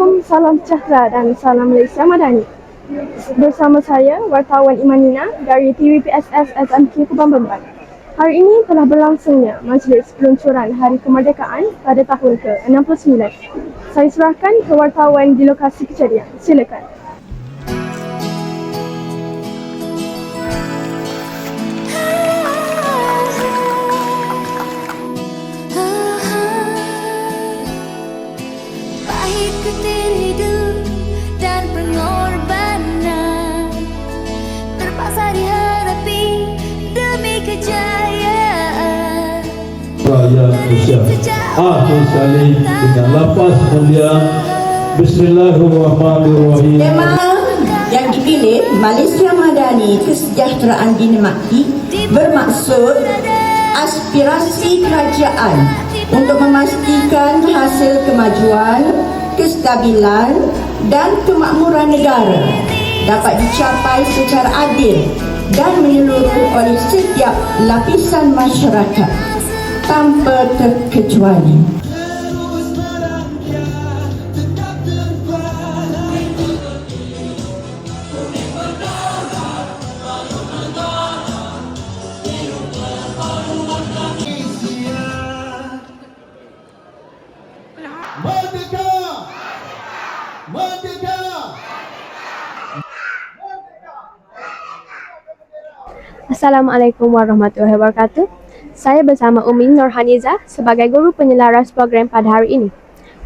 Assalamualaikum, salam sejahtera dan salam Malaysia Madani. Bersama saya, wartawan Imanina dari TVPSS SMK Kubang Bemban. Hari ini telah berlangsungnya majlis peluncuran Hari Kemerdekaan pada tahun ke-69. Saya serahkan ke wartawan di lokasi kejadian. Silakan. Ketir hidup dan pengorbanan terpaksa dihadapi demi kejayaan Raya Malaysia. Akhir sekali dengan lafaz mulia Bismillahirrahmanirrahim. Tema yang dipilih Malaysia Madani Kesejahteraan Dinikmati bermaksud aspirasi kerajaan untuk memastikan hasil kemajuan, kestabilan dan kemakmuran negara dapat dicapai secara adil dan menyeluruh oleh setiap lapisan masyarakat tanpa terkecuali. Assalamualaikum warahmatullahi wabarakatuh. Saya bersama Umi Nurhaniza sebagai guru penyelaras program pada hari ini.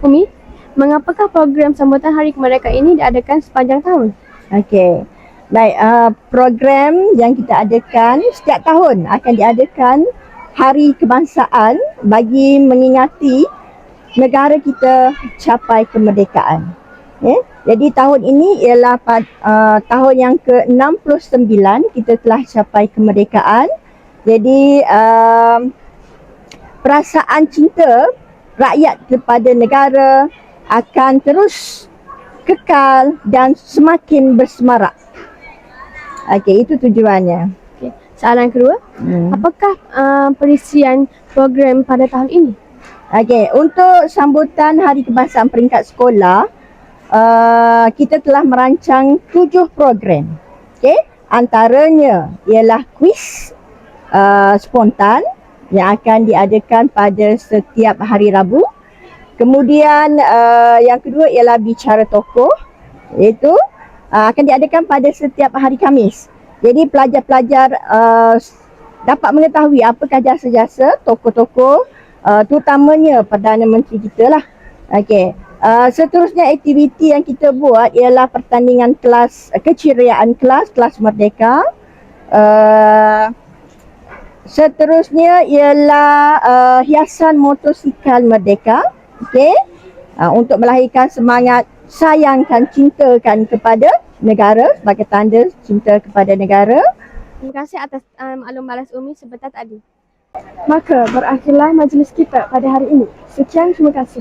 Umi, mengapakah program sambutan Hari Kemerdekaan ini diadakan sepanjang tahun? Okey. Baik, program yang kita adakan setiap tahun akan diadakan Hari Kebangsaan bagi mengingati negara kita capai kemerdekaan. Jadi tahun ini ialah tahun yang ke-69 kita telah capai kemerdekaan. Jadi perasaan cinta rakyat kepada negara akan terus kekal dan semakin bersemarak. Okey, itu tujuannya. Okay. Soalan kedua, apakah perisian program pada tahun ini? Okey, untuk sambutan Hari Kebangsaan peringkat sekolah, kita telah merancang 7 program. Okey, antaranya ialah kuis spontan yang akan diadakan pada setiap hari Rabu. Kemudian yang kedua ialah bicara tokoh, iaitu akan diadakan pada setiap hari Khamis. Jadi pelajar-pelajar dapat mengetahui apakah jasa-jasa tokoh-tokoh, terutamanya Perdana Menteri kita lah. Okey. Seterusnya aktiviti yang kita buat ialah pertandingan kelas, keceriaan kelas merdeka. Seterusnya ialah hiasan motosikal merdeka. Okey. Untuk melahirkan semangat sayangkan, cintakan kepada negara sebagai tanda cinta kepada negara. Terima kasih atas maklum balas Umi sebentar tadi. Maka berakhirlah majlis kita pada hari ini. Sekian, terima kasih.